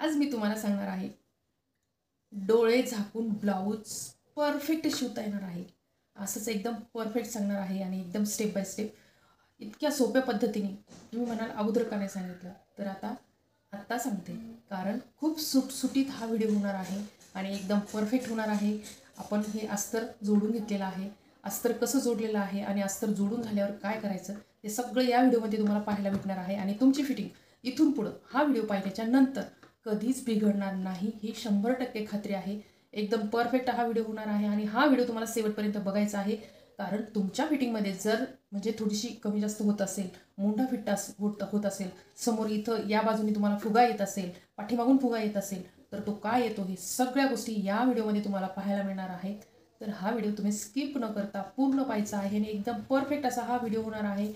आज मी तुम्हाला सांगणार आहे डोळे झाकून ब्लाऊज परफेक्ट शिवता येणार आहे. असंच एकदम परफेक्ट सांगणार आहे आणि एकदम स्टेप बाय स्टेप इतक्या सोप्या पद्धतीने. तुम्ही म्हणाल अगोदर का नाही सांगितलं, तर आत्ता सांगते. कारण खूप सुटसुटीत हा व्हिडिओ होणार आहे आणि एकदम परफेक्ट होणार आहे. आपण हे अस्तर जोडून घेतलेलं आहे, अस्तर कसं जोडलेलं आहे आणि अस्तर जोडून झाल्यावर काय करायचं हे सगळं या व्हिडिओमध्ये तुम्हाला पाहायला भेटणार आहे. आणि तुमची फिटिंग इथून पुढं हा व्हिडिओ पाहिल्याच्या नंतर कधीच बिघडणार नाही, ही 100% खात्री आहे. एकदम परफेक्ट हा व्हिडिओ होणार आहे आणि हा व्हिडिओ तुम्हाला शेवटपर्यंत बघायचा आहे. कारण तुमच्या फिटिंगमध्ये जर म्हणजे थोडीशी कमी जास्त होत असेल, मुंढा होत असेल, समोर इथं या बाजूने तुम्हाला फुगा येत असेल, पाठीमागून फुगा येत असेल, तर तो काय येतो हे सगळ्या गोष्टी या व्हिडिओमध्ये तुम्हाला पाहायला मिळणार आहेत. तर हा व्हिडिओ तुम्ही स्किप न करता पूर्ण पाहायचा आहे आणि एकदम परफेक्ट असा हा व्हिडिओ होणार आहे.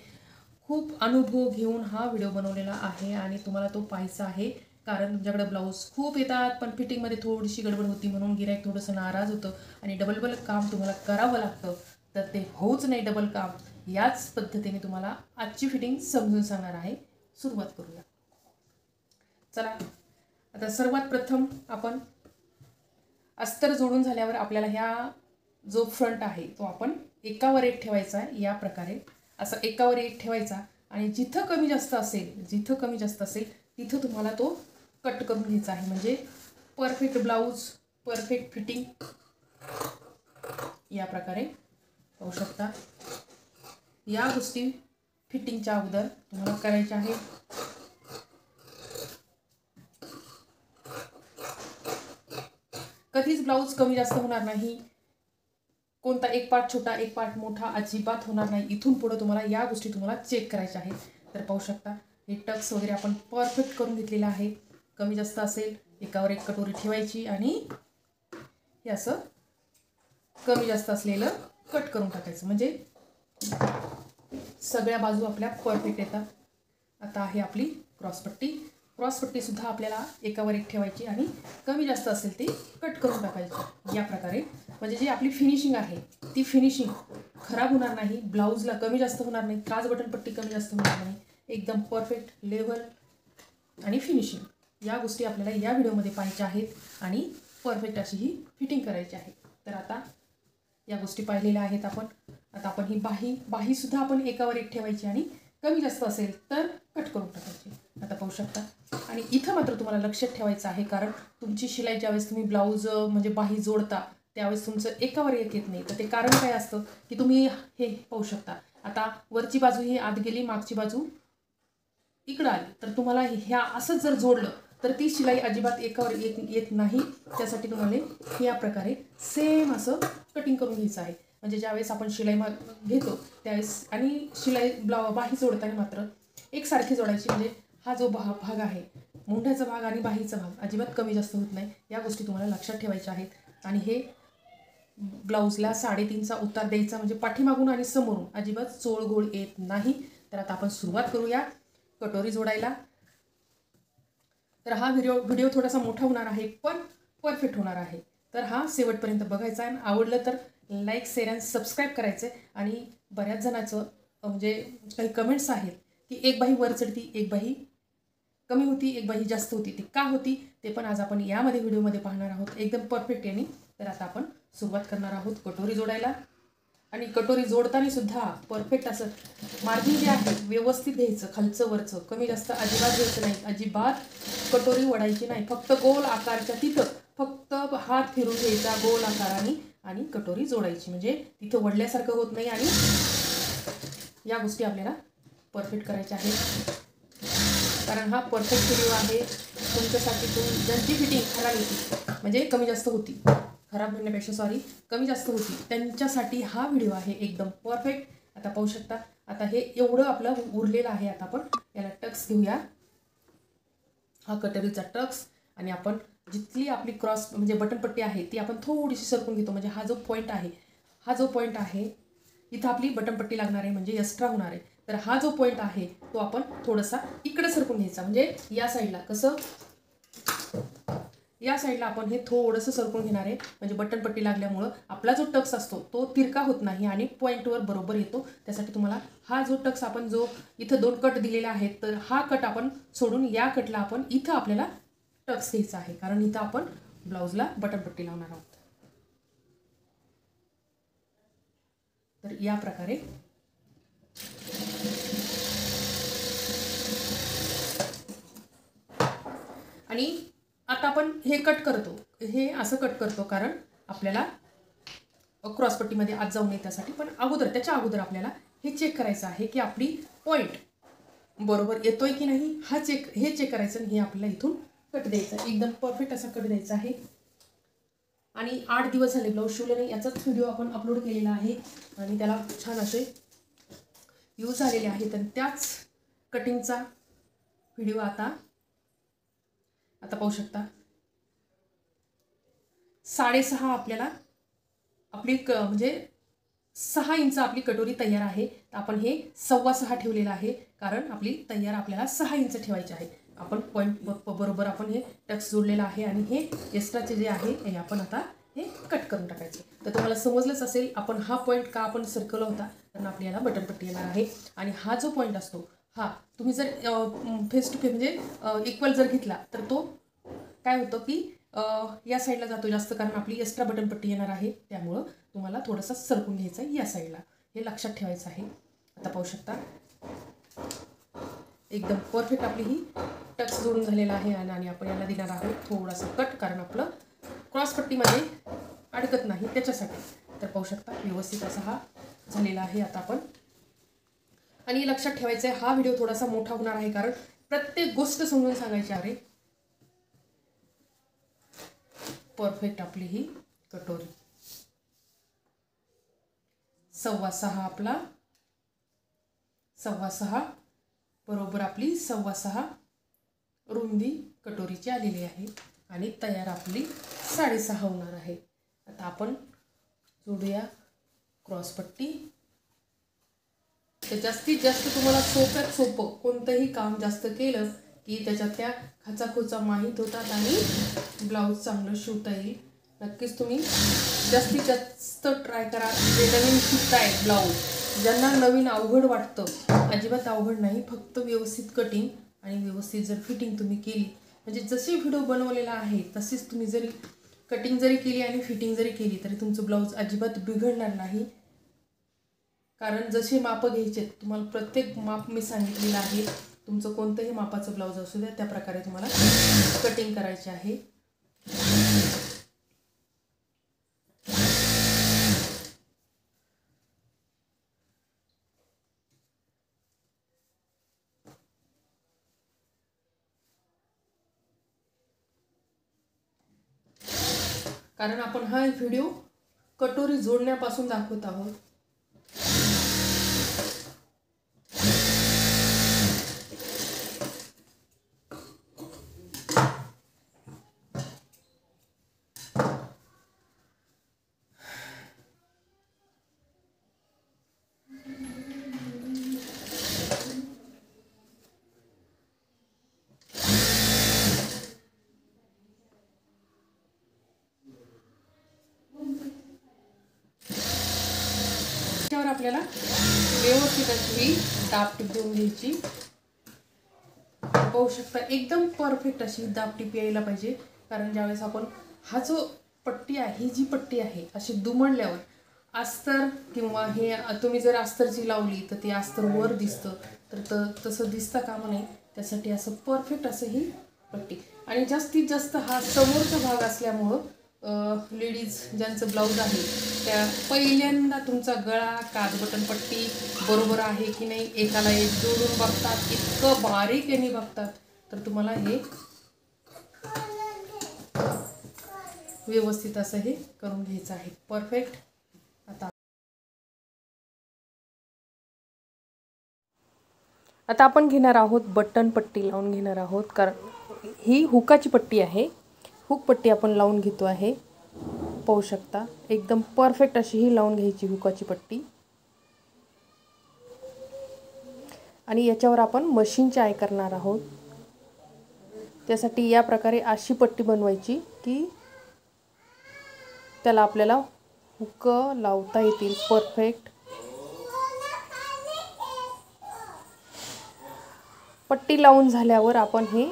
खूप अनुभव घेऊन हा व्हिडिओ बनवलेला आहे आणि तुम्हाला तो पाहायचा आहे. कारण तुमच्याकडे ब्लाऊज खूप येतात, पण फिटिंगमध्ये थोडीशी गडबड होती म्हणून गिराईक थोडंसं नाराज होतं आणि डबल काम तुम्हाला करावं लागतं. तर ते होऊच नाही डबल काम. याच पद्धतीने तुम्हाला आजची फिटिंग समजून सांगणार आहे. सुरुवात करूया. चला, आता सर्वात प्रथम आपण अस्तर जोडून झाल्यावर आपल्याला ह्या जो फ्रंट आहे तो आपण एकावर एक ठेवायचा आहे. या प्रकारे असं एकावर एक ठेवायचा आणि जिथं कमी जास्त असेल तिथं तुम्हाला तो कट करून घ्यायचा आहे. म्हणजे परफेक्ट ब्लाऊज, परफेक्ट फिटिंग या प्रकारे पाहू शकता. या गोष्टी फिटिंगच्या अगोदर तुम्हाला करायच्या आहे. कधीच ब्लाऊज कमी जास्त होणार नाही. कोणता एक पार्ट छोटा एक पार्ट मोठा अजिबात होणार नाही. इथून पुढे तुम्हाला या गोष्टी तुम्हाला चेक करायच्या आहेत. तर पाहू शकता हे टक्स वगैरे आपण परफेक्ट करून घेतलेलं आहे. कमी जास्त असेल एकावर एक कटोरी ठेवायची आणि हे असं कमी जास्त असलेलं कट करून टाकायचं. म्हणजे सगळ्या बाजू आपल्या परफेक्ट येतात. आता आहे आपली क्रॉसपट्टीसुद्धा आपल्याला एकावर एक ठेवायची आणि कमी जास्त असेल ती कट करून टाकायची. या प्रकारे म्हणजे जी आपली फिनिशिंग आहे ती फिनिशिंग खराब होणार नाही. ब्लाऊजला कमी जास्त होणार नाही, काज बटनपट्टी कमी जास्त होणार नाही. एकदम परफेक्ट लेवल आणि फिनिशिंग या गोष्टी आपल्याला या व्हिडिओमध्ये पाहायच्या आहेत आणि परफेक्ट अशी ही फिटिंग करायची आहे. तर आता या गोष्टी पाहिलेल्या आहेत आपण. आता आपण ही बाहीसुद्धा आपण एकावर एक ठेवायची आणि कमी जास्त असेल तर कट करून टाकायची. आता पाहू शकता. आणि इथं मात्र तुम्हाला लक्षात ठेवायचं आहे, कारण तुमची शिलाई ज्यावेळेस तुम्ही ब्लाऊज म्हणजे बाही जोडता त्यावेळेस तुमचं एकावर एक येत नाही. तर ते कारण काय असतं की तुम्ही हे पाहू शकता. आता वरची बाजू ही आत गेली, मागची बाजू इकडं आली, तर तुम्हाला ह्या असंच जर जोडलं तर ती शिलाई अजिबात एकावर येत नाही. त्यासाठी तुम्हाला या प्रकारे सेम असं कटिंग करून घ्यायचं आहे. म्हणजे ज्यावेळेस आपण शिलाई घेतो त्यावेळेस आणि शिलाई बाही जोडताना मात्र एकसारखी जोडायची. म्हणजे हा जो भाग आहे मुंढ्याचा भाग आणि बाहीचा भाग अजिबात कमी जास्त होत नाही. या गोष्टी तुम्हाला लक्षात ठेवायच्या आहेत. आणि हे ब्लाऊजला 3.5चा उतार द्यायचा, म्हणजे पाठीमागून आणि समोरून अजिबात चोळगोळ येत नाही. तर आता आपण सुरुवात करूया कटोरी जोडायला. तर हा व्हिडिओ थोडासा मोठा होणार आहे पण परफेक्ट होणार आहे. तर हा शेवटपर्यंत बघायचा आहे. आवडलं तर लाईक, शेअर आणि सबस्क्राईब करायचं आहे. आणि बऱ्याच जणांचं म्हणजे काही कमेंट्स आहेत की एक बाही वर चढती, एक बाही कमी होती, एक बाही जास्त होती. ती का होती ते पण आज आपण यामध्ये व्हिडिओमध्ये पाहणार आहोत एकदम परफेक्ट याने. तर आता आपण सुरुवात करणार आहोत कटोरी जोडायला. आणि कटोरी जोडताना सुद्धा परफेक्ट असं मार्जिन जे आहे व्यवस्थित घ्यायचं, खालचं वरचं कमी जास्त अजिबात घ्यायचं नाही. अजिबात कटोरी वडायची नाही. फक्त गोल आकारच्या तिथं फक्त हात फिरून घ्यायचा गोल आकाराने आणि कटोरी जोडायची. म्हणजे तिथं वडल्यासारखं होत नाही. आणि या गोष्टी आपल्याला परफेक्ट करायच्या आहेत. कारण हा परफेक्ट व्हिडिओ आहे तुमच्यासाठी. ज्यांची फिटिंग खराब होती म्हणजे कमी जास्त होती, खराब म्हणण्यापेक्षा कमी जास्त होती, त्यांच्यासाठी हा व्हिडिओ आहे एकदम परफेक्ट. आता पाहू शकता. आता हे एवढं आपलं उरलेलं आहे. आता आपण याला टक्स घेऊया. हा कटोरीचा टक्स. आणि आपण जिथली आपली क्रॉस म्हणजे बटनपट्टी आहे ती आपण थोडीशी सरकून घेतो. म्हणजे हा जो पॉईंट आहे इथं आपली बटनपट्टी लागणार आहे, म्हणजे एक्स्ट्रा होणार आहे. तर हा जो पॉईंट आहे तो आपण थोडासा इकडे सरकून घ्यायचा. म्हणजे या साईडला कसं या साईडला आपण हे थोडंसं सरकून घेणार आहे. म्हणजे बटनपट्टी लागल्यामुळं आपला जो टक्स असतो तो तिरका होत नाही आणि पॉईंटवर बरोबर येतो. त्यासाठी तुम्हाला हा जो टक्स आपण जो इथं 2 कट दिलेले आहेत तर हा कट आपण सोडून या कटला आपण इथं आपल्याला टक्स घ्यायचा आहे, कारण इथं आपण ब्लाऊजला बटनपट्टी लावणार आहोत. तर या प्रकारे आणि आता आपण हे कट करतो, हे असं कट करतो कारण आपल्याला क्रॉसपट्टीमध्ये आत जाऊ नये त्यासाठी. पण त्याच्या अगोदर आपल्याला हे चेक करायचं आहे की आपली पॉईंट बरोबर येतोय की नाही, हे चेक करायचं. आणि हे आपल्याला इथून कट द्यायचा, एकदम परफेक्ट असा कट द्यायचा आहे. आणि 8 दिवस झाले ब्लाऊज शिवले नाही, याचाच व्हिडिओ आपण अपलोड केलेला आहे आणि त्याला छान असे व्ह्यूज आलेले आहेत. आणि त्याच कटिंगचा व्हिडिओ आता पाहू शकता. 6.5 आपल्याला आपली म्हणजे 6 इंच आपली कटोरी तयार आहे. तर आपण हे 6.25 ठेवलेलं आहे, कारण आपली तयार आपल्याला 6 इंच ठेवायचे आहे. आपण पॉईंट बरोबर आपण हे टक्स जोडलेलं आहे. आणि हे एक्स्ट्राचे जे आहे हे आपण आता हे कट करून टाकायचे. तर तुम्हाला समजलंच असेल आपण हा पॉईंट का आपण सर्कल होता, कारण आपल्याला बटनपट्टी येणार आहे. आणि हा जो पॉईंट असतो हा तुम्ही जर फेस टू फेस म्हणजे इक्वल जर घेतला तर तो काय होतं की या साईडला जातो जास्त, कारण आपली एक्स्ट्रा बटनपट्टी येणार आहे. त्यामुळं तुम्हाला थोडंसं सरकून घ्यायचं आहे या साईडला, हे लक्षात ठेवायचं आहे. आता पाहू शकता एकदम परफेक्ट आपली ही टक्स जोडून झालेला आहे. आणि आपण याला देणार आहोत थोडासा कट, कारण आपलं क्रॉसपट्टीमध्ये अडकत नाही त्याच्यासाठी. तर पाहू शकता व्यवस्थित असा हा झालेला आहे. आता आपण आणि लक्षात ठेवायचं आहे हा व्हिडिओ थोडासा मोठा होणार आहे, कारण प्रत्येक गोष्ट समजून सांगायची आहे. परफेक्ट आपली ही कटोरी 6.25 आपला 6.25 बरोबर आपली 6.25 रुंदी कटोरीची आलेली आहे. आणि तयार आपली 6.5 होणार आहे. आता आपण जोडूया क्रॉसपट्टी. तर जास्तीत जास्त तुम्हाला सोप्यात सोपं कोणतंही काम जास्त केलं की त्याच्यात त्या खाचाखोचा माहीत होतात आणि ब्लाऊज चांगलं शिवता येईल. नक्कीच तुम्ही जास्तीत जास्त ट्राय करा. जे नवीन शिकताय ब्लाऊज, ज्यांना नवीन अवघड वाटतं, अजिबात अवघड नाही, फक्त व्यवस्थित कटिंग आणि व्यवस्थित जर फिटिंग तुम्ही केली, म्हणजे जसे व्हिडिओ बनवलेला आहे तसेच तुम्ही जरी कटिंग जरी केली आणि फिटिंग जरी केली तरी तुमचं ब्लाऊज अजिबात बिघडणार नाही. कारण जसे मापं घ्यायचे तुम्हाला प्रत्येक माप मी सांगितलेलं आहे. तुमचं कोणतंही मापाचं ब्लाऊज असू द्या त्या प्रकारे तुम्हाला कटिंग करायचे आहे. कारण आपण हा व्हिडिओ कटोरी जोडण्यापासून दाखवत आहोत. त्यावर आपल्याला व्यवस्थित अशी दाबटीप देऊन घ्यायची. पाहू शकता एकदम परफेक्ट अशी दाबटीप यायला पाहिजे. कारण ज्यावेळेस आपण हा जो पट्टी आहे, ही जी पट्टी आहे अशी दुमडल्यावर अस्तर किंवा हे तुम्ही जर अस्तरची लावली तर ते अस्तर वर दिसतं, तर तसं दिसतं कामा नये. त्यासाठी असं परफेक्ट असं ही पट्टी. आणि जास्तीत जास्त हा समोरचा भाग असल्यामुळं लेडीज ज्यांचं ब्लाऊज आहे त्या पहिल्यांदा तुमचा गळा काजबटनपट्टी बरोबर आहे की नाही एकाला एक जोडून बघतात, इतकं बारीक यांनी बघतात. तर तुम्हाला हे व्यवस्थित असं हे करून घ्यायचं आहे परफेक्ट. आता आपण घेणार आहोत बटन पट्टी लावून घेणार आहोत, कारण ही हुकाची पट्टी आहे. हुक पट्टी आपण लावून घेतो आहे. पाहू शकता एकदम परफेक्ट अशी ही लावून घ्यायची हुकाची पट्टी. आणि याच्यावर आपण मशीनची आय करणार आहोत. त्यासाठी या प्रकारे अशी पट्टी बनवायची की त्याला आपल्याला हुक लावता येतील परफेक्ट. पट्टी लावून झाल्यावर आपण हे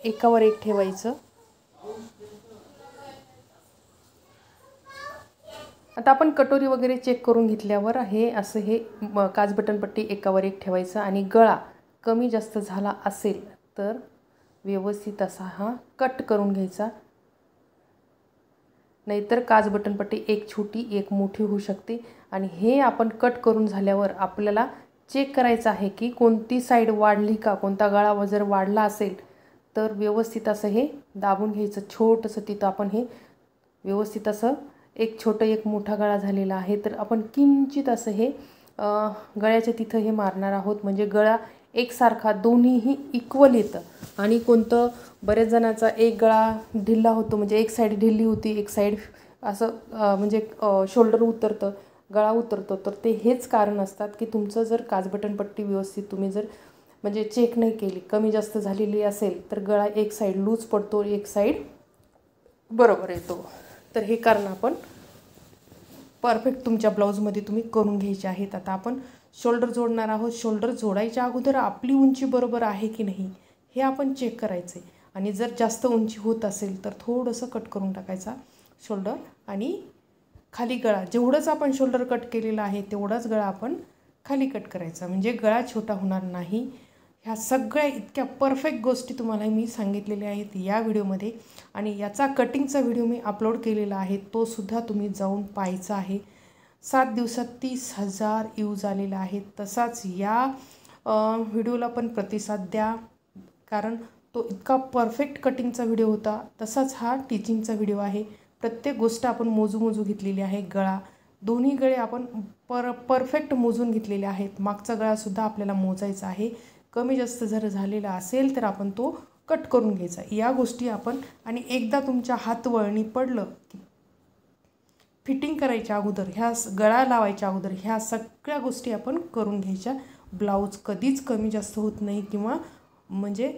एकावर एक ठेवायचं. आता आपण कटोरी वगैरे चेक करून घेतल्यावर हे असं हे काज बटन पट्टी एकावर एक ठेवायचं आणि गळा कमी जास्त झाला असेल तर व्यवस्थित असा हा कट करून घ्यायचा, नाहीतर काज बटन पट्टी एक छोटी एक मोठी होऊ शकते। आणि हे आपण कट करून झाल्यावर आपल्याला चेक करायचं आहे की कोणती साईड वाढली का, कोणता गळा जर वाढला असेल तर व्यवस्थित असं हे दाबून घ्यायचं छोटंसं, तिथं आपण हे व्यवस्थित असं एक छोटं एक मोठा गळा झालेला आहे तर आपण किंचित असं हे गळ्याच्या तिथं हे मारणार आहोत, म्हणजे गळा एकसारखा दोन्हीही इक्वल येतं। आणि कोणतं बरेच जणांचा एक गळा ढिल्ला होतो, म्हणजे एक साईड ढिल्ली होती एक साईड असं म्हणजे शोल्डर उतरतं, गळा उतरतो, तर ते हेच कारण असतात की तुमचं जर काज बटन पट्टी व्यवस्थित तुम्ही जर म्हणजे चेक नाही केली, कमी जास्त झालेली असेल तर गळा एक साईड लूज पडतो, एक साईड बरोबर येतो। तर हे कारण आपण परफेक्ट तुमच्या ब्लाऊजमध्ये तुम्ही करून घ्यायचे आहेत। आता आपण शोल्डर जोडणार आहोत। शोल्डर जोडायच्या अगोदर आपली उंची बरोबर आहे की नाही हे आपण चेक करायचे, आणि जर जास्त उंची होत असेल तर थोडंसं कट करून टाकायचा शोल्डर, आणि खाली गळा जेवढंच आपण शोल्डर कट केलेलं आहे तेवढाच गळा आपण खाली कट करायचा, म्हणजे गळा छोटा होणार नाही। ह्या सगळ्या इतक्या परफेक्ट गोष्टी तुम्हाला मी सांगितलेल्या आहेत या व्हिडिओमध्ये, आणि याचा कटिंगचा व्हिडिओ मी अपलोड केलेला आहे, तो सुद्धा तुम्ही जाऊन पाहायचा आहे। 7 दिवसात 30,000 व्ह्यूज आलेला आहे। तसाच या व्हिडिओला पण प्रतिसाद द्या, कारण तो इतका परफेक्ट कटिंगचा व्हिडिओ होता। तसाच हा टीचिंगचा व्हिडिओ आहे, प्रत्येक गोष्ट आपण मोजू घेतलेली आहे। गळा दोन्ही गळे आपण परफेक्ट मोजून घेतलेले आहेत। मागचा गळासुद्धा आपल्याला मोजायचा आहे, कमी जास्त जर झालेला असेल तर आपण तो कट करून घ्यायचा या गोष्टी आपण। आणि एकदा तुमच्या हात वळणी पडलं की फिटिंग करायच्या अगोदर, ह्या गळा लावायच्या अगोदर ह्या सगळ्या गोष्टी आपण करून घ्यायच्या। ब्लाऊज कधीच कमी जास्त होत नाही किंवा म्हणजे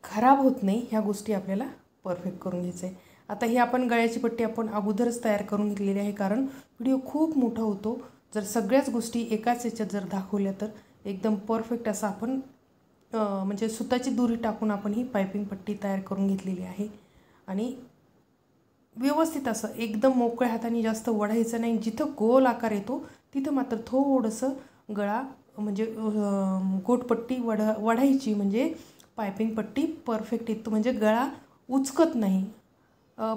खराब होत नाही, ह्या गोष्टी आपल्याला परफेक्ट करून घ्यायचं आहे। आता ही आपण गळ्याची पट्टी आपण अगोदरच तयार करून घेतलेली आहे, कारण व्हिडिओ खूप मोठा होतो। जर सगळ्याच गोष्टी एकाच याच्यात जर दाखवल्या तर एकदम परफेक्ट असं आपण म्हणजे सुताची दोरी टाकून आपण ही पायपिंग पट्टी तयार करून घेतलेली आहे। आणि व्यवस्थित असं एकदम मोकळ्या हाताने जास्त वढायचं नाही, जिथं गोल आकार येतो तिथं मात्र थोडंसं गळा म्हणजे गोटपट्टी वढायची, म्हणजे पायपिंग पट्टी परफेक्ट येतो, म्हणजे गळा उचकत नाही।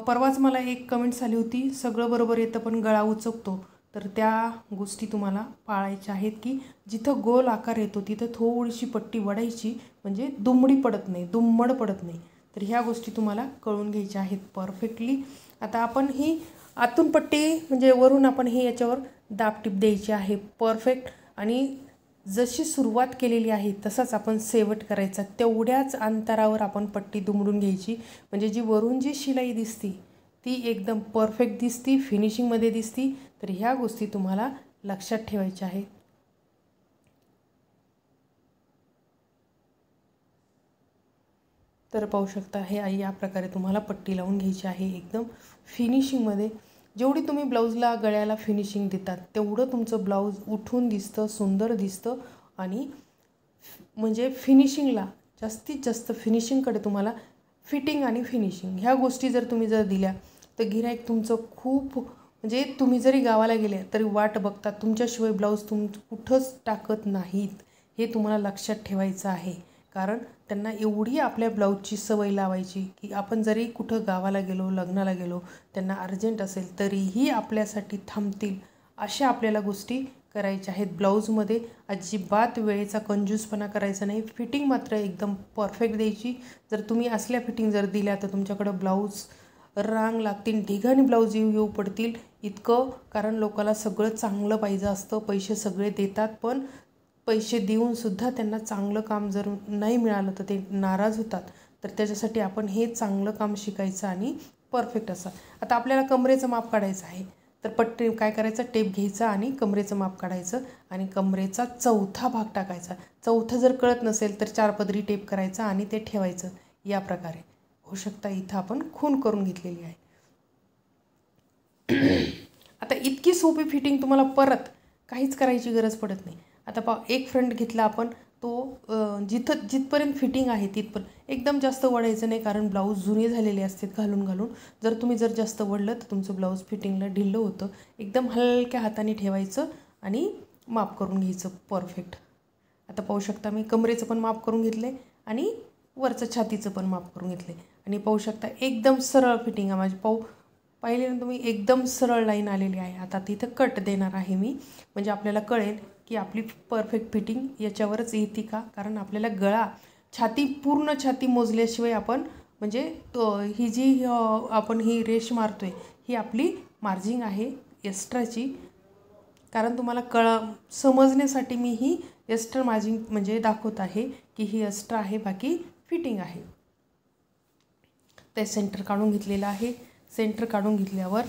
परवाच मला एक कमेंट्स आली होती, सगळं बरोबर येतं पण गळा उचकतो, तर त्या गोष्टी तुम्हाला पाळायच्या आहेत की जिथं गोल आकार येतो तिथं थोडीशी पट्टी वढायची, म्हणजे दुमडी पडत नाही, दुम्मड पडत नाही। तर ह्या गोष्टी तुम्हाला कळून घ्यायच्या आहेत परफेक्टली। आता आपण ही आतून पट्टी म्हणजे वरून आपण हे याच्यावर दाबटीप द्यायची आहे परफेक्ट, आणि जशी सुरुवात केलेली आहे तसाच आपण शेवट करायचा, तेवढ्याच अंतरावर आपण पट्टी दुमडून घ्यायची, म्हणजे जी वरून जी शिलाई दिसती ती एकदम परफेक्ट दिसती, फिनिशिंगमध्ये दिसती। तर ह्या गोष्टी तुम्हाला लक्षात ठेवायच्या आहेत। तर पाहू शकता हे या प्रकारे तुम्हाला पट्टी लावून घ्यायची आहे एकदम फिनिशिंगमध्ये। जेवढी तुम्ही ब्लाऊजला गळ्याला फिनिशिंग देतात तेवढं तुमचं ब्लाऊज उठून दिसतं, सुंदर दिसतं, आणि म्हणजे फिनिशिंगला जास्तीत जास्त फिनिशिंगकडे तुम्हाला फिटिंग आणि फिनिशिंग ह्या गोष्टी जर तुम्ही दिल्या तर गिऱ्हाईक तुमचं खूप म्हणजे तुम्ही जरी गावाला गेले तरी वाट बघतात, तुमच्याशिवाय ब्लाऊज कुठंच टाकत नाहीत। हे तुम्हाला लक्षात ठेवायचं आहे, कारण त्यांना एवढी आपल्या ब्लाऊजची सवय लावायची की आपण जरी कुठं गावाला गेलो, लग्नाला गेलो, त्यांना अर्जंट असेल तरीही आपल्यासाठी थांबतील, अशा आपल्याला गोष्टी करायच्या आहेत। ब्लाऊजमध्ये अजिबात वेळेचा कंजूसपणा करायचा नाही, फिटिंग मात्र एकदम परफेक्ट द्यायची। जर तुम्ही असल्या फिटिंग जर दिल्या तर तुमच्याकडं ब्लाऊज रांग लागतील, ढिगाने ब्लाऊज येऊ पडतील इतकं, कारण लोकाला सगळं चांगलं पाहिजे असतं, पैसे सगळे देतात, पण पैसे देऊनसुद्धा त्यांना चांगलं काम जर नाही मिळालं तर ते नाराज होतात। तर त्याच्यासाठी आपण हे चांगलं काम शिकायचं आणि परफेक्ट असं। आता आपल्याला कमरेचं माप काढायचं आहे, तर पट्टी काय करायचं, टेप घ्यायचा आणि कमरेचं माप काढायचं, आणि कमरेचा चौथा भाग टाकायचा। चौथा जर कळत नसेल तर 4 पदरी टेप करायचा आणि ते ठेवायचं या प्रकारे। होऊ शकता इथं आपण खून करून घेतलेली आहे। आता इतकी सोपी फिटिंग तुम्हाला परत काहीच करायची गरज पडत नाही। आता एक फ्रंट घेतला आपण, तो जिथपर्यंत फिटिंग आहे तिथपर्यंत एकदम जास्त वळायचं नाही, कारण ब्लाऊज जुने झालेले असतात घालून घालून. जर तुम्ही जास्त वळलं तर तुमचं ब्लाऊज फिटिंगला ढिल्लं होतं. एकदम हलक्या हाताने ठेवायचं आणि माप करून घ्यायचं परफेक्ट. आता पाहू शकता मी कमरेचं पण माप करून घेतलं आहे आणि वरचं छातीचं पण माप करून घेतलं आहे. आणि पाहू शकता एकदम सरळ फिटिंग आहे माझी. पाहिले ना तुम्ही, एकदम सरळ लाईन आलेली आहे. आता तिथं कट देणार आहे मी, म्हणजे आपल्याला कळेल की आपली परफेक्ट फिटिंग याच्यावरच येते का. कारण आपल्याला गळा पूर्ण छाती मोजल्याशिवाय आपण म्हणजे ही जी आपण ही रेष मारतो आहे ही आपली मार्जिंग आहे एक्स्ट्राची. कारण तुम्हाला समजण्यासाठी मी ही एक्स्ट्रा मार्जिंग म्हणजे दाखवत आहे की ही एक्स्ट्रा आहे, बाकी फिटिंग आहे. ते सेंटर काढून घेतलेलं आहे. सेंटर काढून घेतल्यावर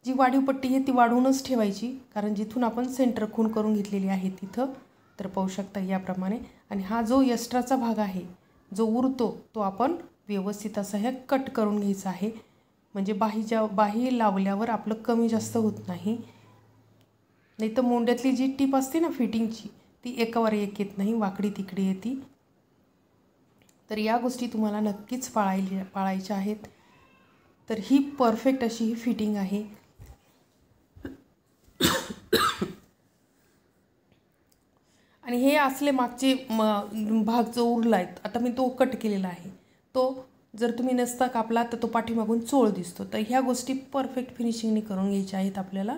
जी वाढीव पट्टी आहे ती वाढवूनच ठेवायची, कारण जिथून आपण सेंटर खूण करून घेतलेली आहे तिथं. तर पाहू शकता याप्रमाणे. आणि हा जो एक्स्ट्राचा भाग आहे जो उरतो तो आपण व्यवस्थित असं हे कट करून घ्यायचा आहे, म्हणजे बाही लावल्यावर आपलं कमी जास्त होत नाही. नाही तर मोंड्यातली जी टीप असते ना फिटिंगची ती एकावर एक येत नाही, वाकडी तिकडी येते. तर या गोष्टी तुम्हाला नक्कीच पाळायच्या आहेत. तर ही परफेक्ट अशी ही फिटिंग आहे. आणि हे असले मागचे भाग जो उरला आहे आता मी तो कट केलेला आहे, तो जर तुम्ही नसता कापला तर तो पाठीमागून चोळ दिसतो. तर ह्या गोष्टी परफेक्ट फिनिशिंगने करून घ्यायच्या आहेत आपल्याला.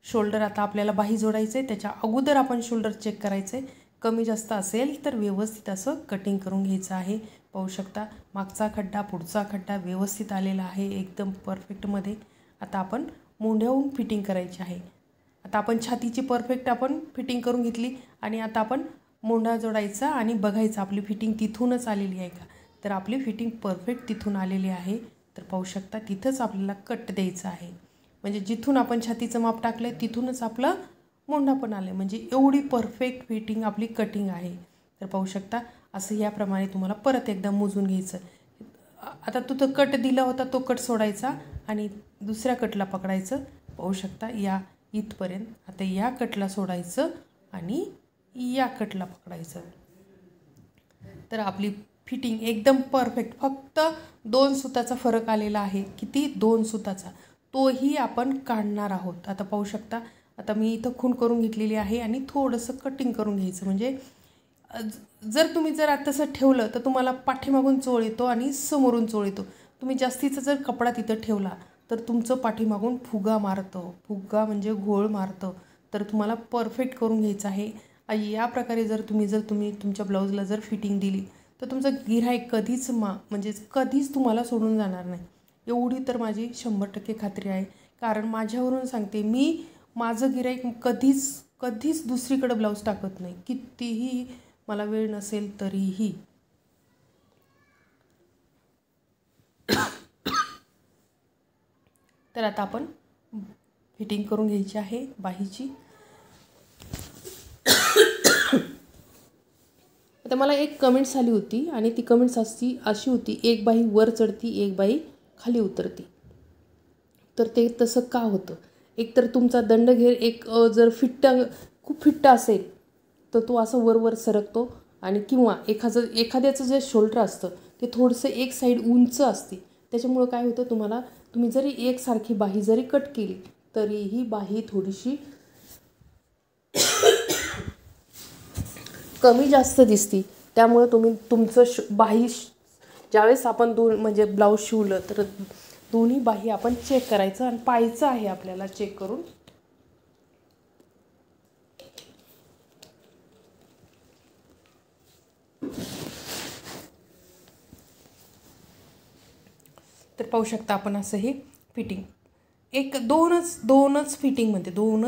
शोल्डर आता आपल्याला बाही जोडायचं आहे, त्याच्या अगोदर आपण शोल्डर चेक करायचं आहे. कमी जास्त असेल तर व्यवस्थित असं कटिंग करून घ्यायचं आहे. पाहू शकता मागचा खड्डा पुढचा खड्डा व्यवस्थित आलेला आहे एकदम परफेक्टमध्ये. आता आपण मोंढ्याहून फिटिंग करायची आहे. आता आपण छातीची परफेक्ट आपण फिटिंग करून घेतली आणि आता आपण मोंढा जोडायचा आणि बघायचं आपली फिटिंग तिथूनच आलेली आहे का. तर आपली फिटिंग परफेक्ट तिथून आलेली आहे. तर पाहू शकता तिथंच आपल्याला कट द्यायचं आहे, म्हणजे जिथून आपण छातीचं माप टाकलं आहे तिथूनच आपलं मोंढा पण आलं आहे, म्हणजे एवढी परफेक्ट फिटिंग आपली कटिंग आहे. तर पाहू शकता असं याप्रमाणे तुम्हाला परत एकदा मोजून घ्यायचं. आता तो कट दिला होता तो कट सोडायचा आणि दुसऱ्या कटला पकडायचं. पाहू शकता या इथपर्यंत. आता या कटला सोडायचं आणि या कटला पकडायचं. तर आपली फिटिंग एकदम परफेक्ट. फक्त 2 सुताचा फरक आलेला आहे. किती? 2 सुताचा. तोही आपण काढणार आहोत. आता पाहू शकता आता मी इथं खूण करून घेतलेली आहे आणि थोडंसं कटिंग करून घ्यायचं. म्हणजे जर तुम्ही तसं ठेवलं तर तुम्हाला पाठीमागून चोळ येतो आणि समोरून चोळ येतो. तुम्ही जास्तीचा जर कपडा तिथं ठेवला तर तुमचं पाठीमागून फुगा मारतं. फुगा म्हणजे घोळ मारतं. तर तुम्हाला परफेक्ट करून घ्यायचं आहे. या प्रकारे जर तुम्ही तुमच्या ब्लाऊजला जर फिटिंग दिली तर तुमचं गिऱ्हाईक कधीच कधीच तुम्हाला सोडून जाणार नाही. एवढी तर माझी 100% खात्री आहे. कारण माझ्यावरून सांगते मी, माझं गिऱ्हाईक कधीच दुसरीकडे ब्लाऊज टाकत नाही, कितीही मला वेळ नसेल तरीही. तर आता आपण फिटिंग करून घ्यायची आहे बाहीची. आता मला एक कमेंट्स आली होती आणि ती कमेंट्स अशी होती, एक बाही वर चढती एक बाही खाली उतरती. तर ते तसं का होतं? एक तर तुमचा दंडघेर जर खूप फिट्ट असेल तर तो असं वर सरकतो, आणि किंवा एखाद्याचं जे शोल्डर असतं ते थोडंसं एक साईड उंच असते. त्याच्यामुळं काय होतं, तुम्ही जरी एकसारखी बाही जरी कट केली तरीही बाही थोडीशी कमी जास्त दिसती. त्यामुळे तुमचं बाही ज्यावेळेस आपण म्हणजे ब्लाऊज शिवलं तर दोन्ही बाही आपण चेक करायचं आणि पाहायचं आहे आपल्याला चेक करून. तर पाहू शकता आपण असं हे फिटिंग दोनच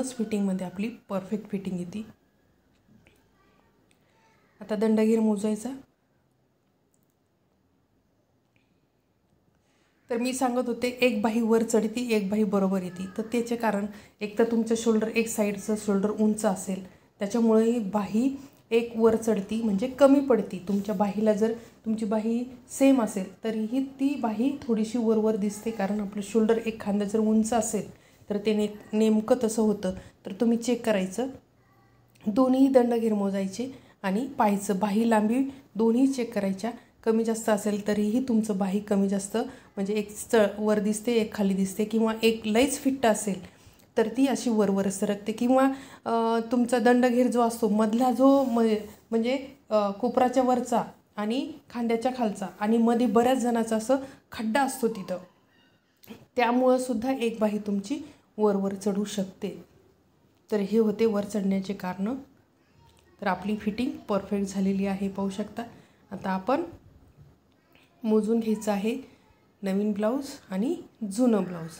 फिटिंगमध्ये आपली परफेक्ट फिटिंग येते. आता दंडघेर मोजायचा. तर मी सांगत होते एक बाही वर चढती एक बाही बरोबर येते. तर त्याचे कारण एक तर तुमचं शोल्डर एक साईडचं शोल्डर उंच असेल त्याच्यामुळे बाही एक वर चढती म्हणजे कमी पडती. तुमच्या बाहीला जर तुमची बाही सेम असेल तरीही ती बाही थोडीशी वर दिसते, कारण आपलं शोल्डर एक खांदा जर उंच असेल तर ते नेमकं तसं होतं. तर तुम्ही चेक करायचं, दोन्ही दंडघेर मोजायचे आणि पाहायचं बाही लांबी दोन्ही चेक करायच्या. कमी जास्त असेल तरीही तुमचं बाही कमी जास्त म्हणजे एक वर दिसते एक खाली दिसते, किंवा एक लईच फिट्ट असेल तर ती अशी वरवर सरकते, किंवा तुमचा दंडघेर जो असतो मधला जो म्हणजे कोपराच्या वरचा आणि खांद्याच्या खालचा आणि मध्ये बऱ्याच जणाचा असं खड्डा असतो तिथं, त्यामुळं सुद्धा एक बाही तुमची वरवर चढू शकते. तर हे होते वर चढण्याचे कारण. तर आपली फिटिंग परफेक्ट झालेली आहे, पाहू शकता. आता आपण मोजून घ्यायचं आहे नवीन ब्लाऊज आणि जुनं ब्लाऊज.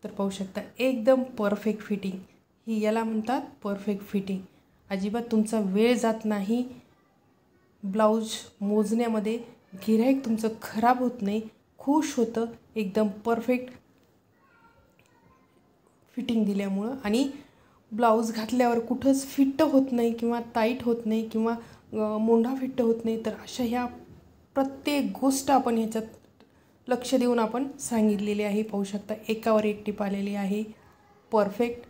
तर पाहू शकता एकदम परफेक्ट फिटिंग, ही याला म्हणतात परफेक्ट फिटिंग. अजिबात तुमचा वेळ जात नाही ब्लाऊज मोजण्यामध्ये, गिऱ्हाईक तुमचं खराब होत नाही, खुश होतं एकदम परफेक्ट फिटिंग दिल्यामुळं. आणि ब्लाऊज घातल्यावर कुठंच फिट्ट होत नाही किंवा टाईट होत नाही किंवा मोंढा फिट्ट होत नाही. तर अशा ह्या प्रत्येक गोष्ट आपण ह्याच्यात लक्ष देऊन आपण सांगितलेली आहे. पाहू शकता एकावर एक टिप आलेली आहे परफेक्ट.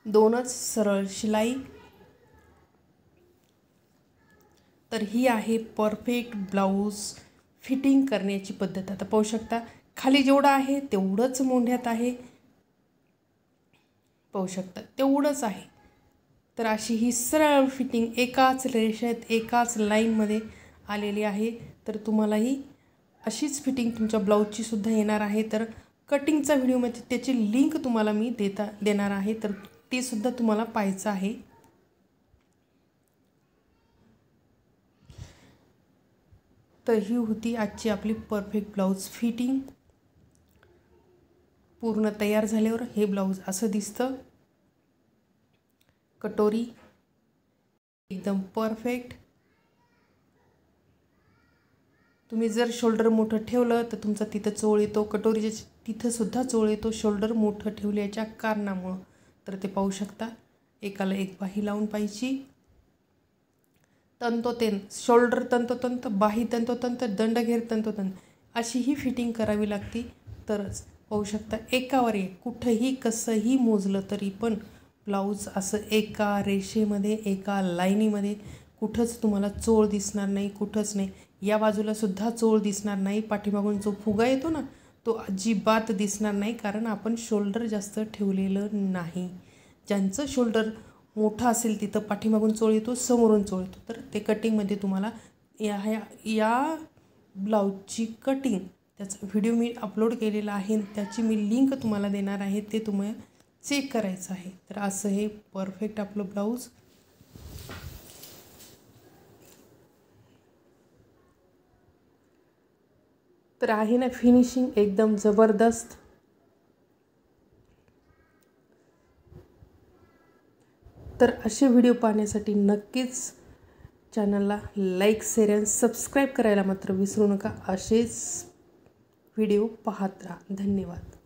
दोनच सरळ शिलाई. तर ही आहे परफेक्ट ब्लाऊज फिटिंग करण्याची पद्धत. आता पाहू शकता खाली जेवढं आहे तेवढंच मोंढ्यात आहे, पाहू शकता तेवढंच आहे. तर अशी ही सरळ फिटिंग एकाच रेषेत एकाच लाईनमध्ये आलेली आहे. तर तुम्हालाही अशीच फिटिंग तुमच्या ब्लाऊजची सुद्धा येणार आहे. तर कटिंगचा व्हिडिओमध्ये त्याची लिंक तुम्हाला मी देणार आहे, तर ते सुद्धा तुम्हाला पाहायचं आहे. तर ही होती आजची आपली परफेक्ट ब्लाऊज फिटिंग. पूर्ण तयार झाल्यावर हे ब्लाऊज असं दिसतं. कटोरी एकदम परफेक्ट. तुम्ही जर शोल्डर मोठं ठेवलं तर तुमचा तिथं चोळ येतो, कटोरीच्या तिथंसुद्धा चोळ येतो शोल्डर मोठं ठेवल्याच्या कारणामुळं. तर ते पाहू शकता एकाला एक बाही लावून पाहिजे. तंतोतंत शोल्डर तंतोतंत, बाही तंतोतंत, दंडघेर तंतोतंत अशी ही फिटिंग करावी लागते. तरच पाहू शकता एकावर एक कुठंही कसंही मोजलं तरी पण ब्लाऊज असं एका रेषेमध्ये एका लाईनीमध्ये कुठंच तुम्हाला चोळ दिसणार नाही, कुठंच नाही. या बाजूला सुद्धा चोळ दिसणार नाही. पाठीमागून जो फुगा येतो ना तो अजिबात दिसणार नाही, कारण आपण शोल्डर जास्त ठेवलेलं नाही. ज्यांचं शोल्डर मोठा असेल तिथं पाठीमागून चोळ येतो, समोरून चोळ येतो. तर ते कटिंगमध्ये तुम्हाला या ब्लाऊजची कटिंग त्याचा व्हिडिओ मी अपलोड केलेला आहे, त्याची मी लिंक तुम्हाला देणार आहे, ते तुम्हाला चेक करायचं आहे. तर असं हे परफेक्ट आपलं ब्लाऊज. तर आहे ना फिनिशिंग एकदम जबरदस्त. तर असे व्हिडिओ पाहण्यासाठी नक्कीच चॅनलला लाईक, शेअर आणि सबस्क्राईब करायला मात्र विसरू नका. असेच व्हिडिओ पाहत राहा. धन्यवाद.